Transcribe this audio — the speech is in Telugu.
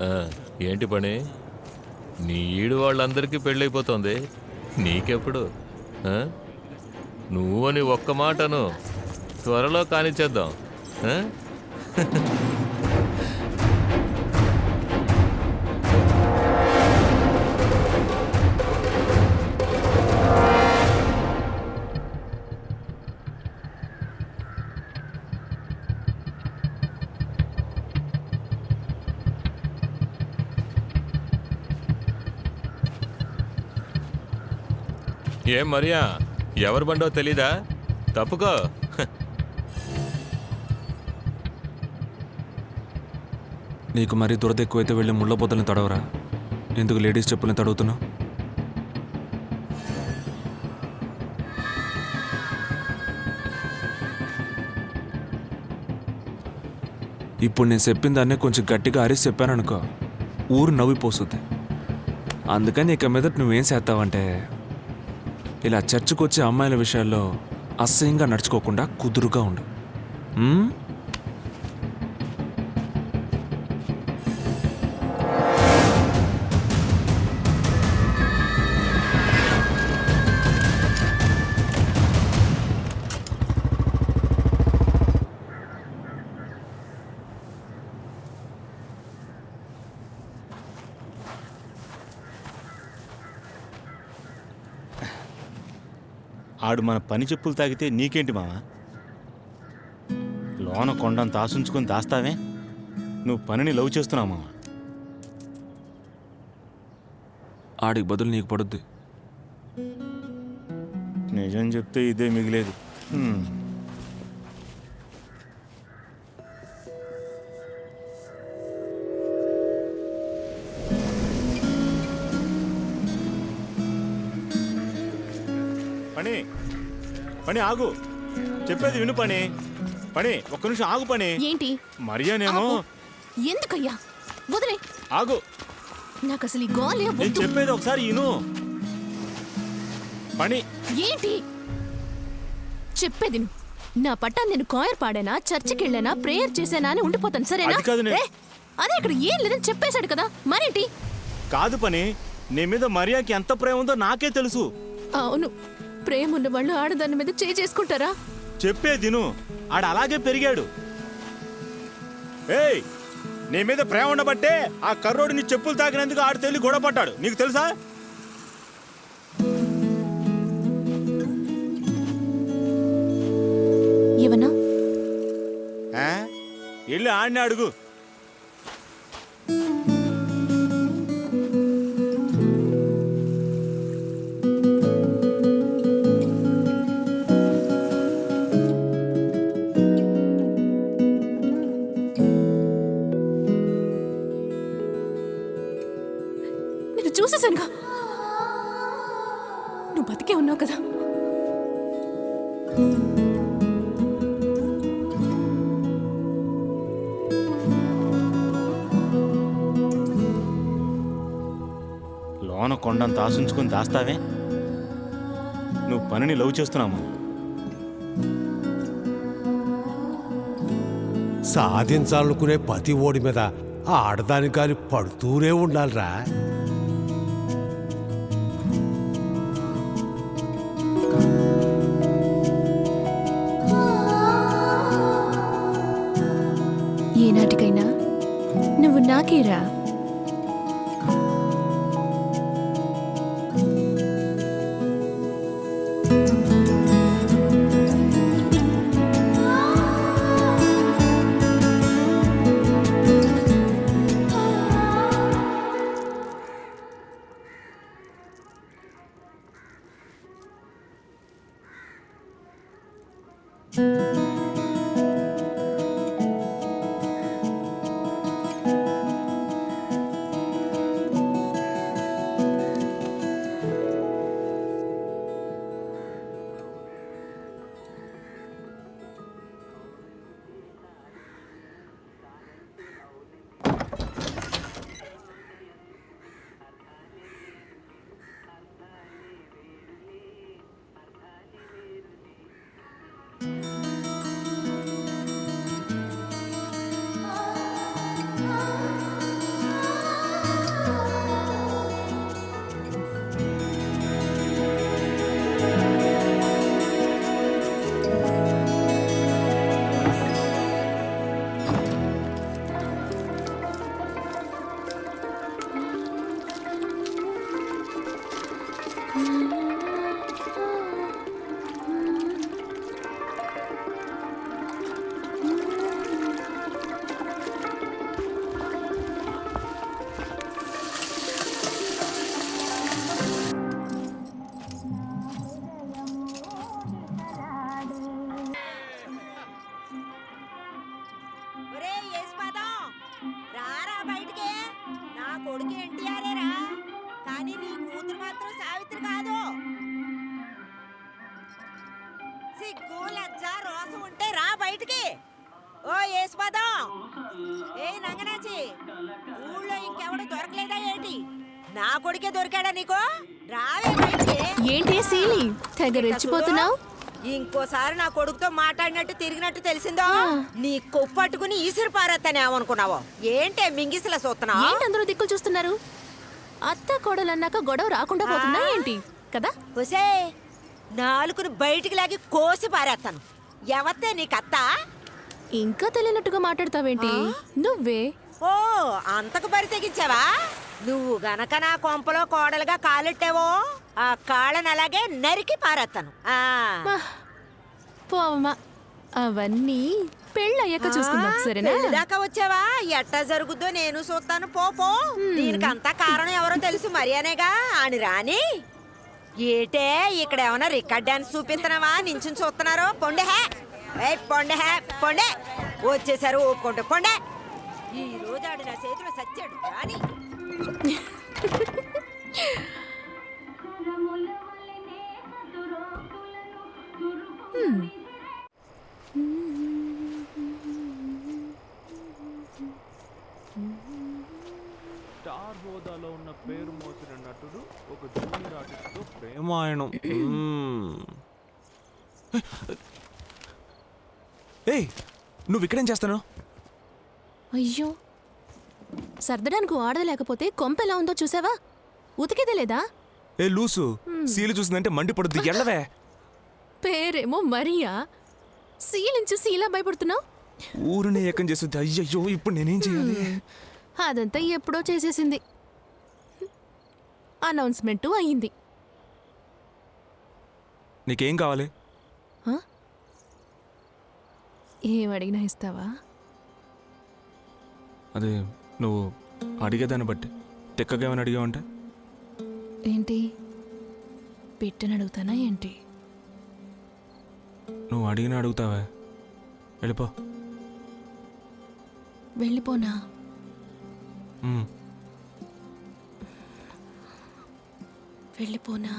ఆ, ఏంటి పని? నీ ఈడు వాళ్ళందరికీ పెళ్ళైపోతుంది, నీకెప్పుడు? ఆ? నువ్వు అని ఒక్క మాటను త్వరలో కానిచ్చేద్దాం. ఆ? ఏం మరియా, ఎవరి బండో తెలీదా? తప్పుకో. నీకు మరీ దురద ఎక్కువైతే వెళ్ళి ముళ్ళ పొదల్ని తడవరా? ఎందుకు లేడీస్ చెప్పుల్ని తడుగుతున్నావు? ఇప్పుడు నేను చెప్పిన దాన్నే కొంచెం గట్టిగా అరిసి చెప్పాననుకో, ఊరు నవ్విపోస్తుంది. అందుకని ఇక మీదట నువ్వేం చేస్తావంటే, ఇలా చర్చకు వచ్చే అమ్మాయిల విషయాల్లో అసహ్యంగా నడుచుకోకుండా కుదురుగా ఉండు. ఉమ్? ఆడు మన పని చెప్పులు తాగితే నీకేంటి మావా? లోన కొండంత ఆశించుకొని దాస్తావే? నువ్వు పనిని లవ్ చేస్తున్నావు మావా. ఆడికి బదులు నీకు పడుద్ది. నిజం చెప్తే ఇదే మిగిలేదు. పని పని ఆగు, చెప్పేది విను. పని పని ఒక్క నిమిషం ఆగు. పని ఏంటి? మరియానేమో. ఎందుకయ్యా? వదిలే. ఆగు, నాకు అసలు ఈ గోలే నేను వద్దు. చెప్పేది ఒకసారి విను. పని ఏంటి చెప్పేది? నా పట్టా నేను కాయర్ పాడానా, చర్చికి వెళ్ళానా, ప్రేయర్ చేశానా అని ఉండిపోతాను, సరేనా? అది కాదు ఏ, అదే ఇక్కడ ఏం లేదని చెప్పేశాడు కదా, మరేంటి? కాదు పని, నీ మీద మరియాకి ఎంత ప్రేమ ఉందో నాకే తెలుసు. అవును, ప్రేమ ఉన్న వాళ్ళు ఆడదాని మీద చేసుకుంటారా? చెప్పేది విను. ఆడ అలాగే పెరిగాడు. ఏయ్, నీ మీద ప్రేమ ఉండబట్టే ఆ కర్రోడు నీ చెప్పులు తాకినందుకు ఆడు తెలి గొడవ పడ్డాడు, నీకు తెలుసా? ఏమన్నా? వెళ్ళి ఆడిని అడుగు. నేను చూసేసానుగా, నువ్వు బతికే ఉన్నావు కదా. లోన కొండంత ఆశించుకొని దాస్తావే? నువ్వు పనిని లవ్ చేస్తున్నాము. సాధించాలనుకునే ప్రతి ఓడి మీద ఆ ఆడదానికి కానీ పడుతూనే ఉండాలిరా. ఏనాటికైనా నువ్వు నాకేరా. రాత్రి కాదు. సిగ్గు లజ్జ రోసం ఉంటే రా బయటికి. ఓ యేసుపాదం, ఏ నంగనాచి, ఊళ్ళో ఇంకెవడు దొరకలేదా ఏంటి? నా కొడుకే దొరికాడా నీకు? రావే బయటికి. ఏంటి సీలి తెగ రెచ్చిపోతున్నావు? ఇంకోసారి నా కొడుకుతో మాట్లాడినట్టు తిరిగినట్టు తెలిసిందో నీ కొప్పట్టుకుని ఈసిరి పారేస్తానేమనుకున్నావో. ఏంటే మింగిసలా చూస్తున్నావు? ఏంటి అందరూ దిక్కులు చూస్తున్నారు? అత్త కోడలన్నాక గొడవ రాకుండా పోతుందా ఏంటి కదా? ఒసే, నాలుగుని బయటికి లాగి కోసి పారేస్తాను. ఎవత్తే నీకత్త? ఇంకా తెలియనట్టుగా మాట్లాడతావేంటి? నువ్వే. ఓ, అంతకు బరి తెగించావా? నువ్వు గనక నా కొంపలో కోడలుగా కాలెట్టావో ఆ కాళ్ళని అలాగే నరికి పారేస్తాను. మా, పోవమ్మా, అవన్నీ పెళ్ళయ్యాక చూసుకుందాం, సరేనా? దాకా వచ్చావా? ఎట్టా జరుగుద్దో నేను చూస్తాను. పో. దీనికంతా కారణం ఎవరో తెలుసు మరియానేగా అని రాని. ఏటే ఇక్కడ ఏమన్నా రికార్డ్ డాన్స్ చూపిస్తున్నావా? నించుని చూస్తున్నారో? పొండే పొండే వచ్చేసారు. ఒప్పుకుంటే పొండే. ఈ రోజు ఆడు నా చేతిలో సచ్చాడు రాని. స్టార్ హోదాలో ఉన్న పేరు మోసిన నటుడు ఒక జూనియర్ ఆర్టిస్ట్తో ప్రేమాయణం. ఏయ్, నువ్వు ఇక్కడేం చేస్తాను? అయ్యో, సర్దడానికి ఆడద లేకపోతే కొంప ఎలా ఉందో చూసావా? ఉతికేదే లేదా? ఏ లూసు, సీలు చూసిందంటే మండిపడుద్ది. ఎల్లవే. పేరేమో మరియా, సీలించు సీలా భయపడుతున్నావు? ఊరిని ఏకం చేస్తుంది. అయ్యయ్యో, ఇప్పుడు నేనేం చేయాలి? అదంతా ఎప్పుడో చేసేసింది. అనౌన్స్మెంటు అయ్యింది. నీకేం కావాలి? ఏం అడిగినా ఇస్తావా? అదే నువ్వు అడిగేదాన్ని బట్టి. తెక్కగా ఏమైనా అడిగావంటే? ఏంటి, పెట్టని అడుగుతానా ఏంటి? నువ్వు అడిగినా అడుగుతావే. వెళ్ళిపో. వెళ్ళిపోనా? వెళ్ళిపోనా?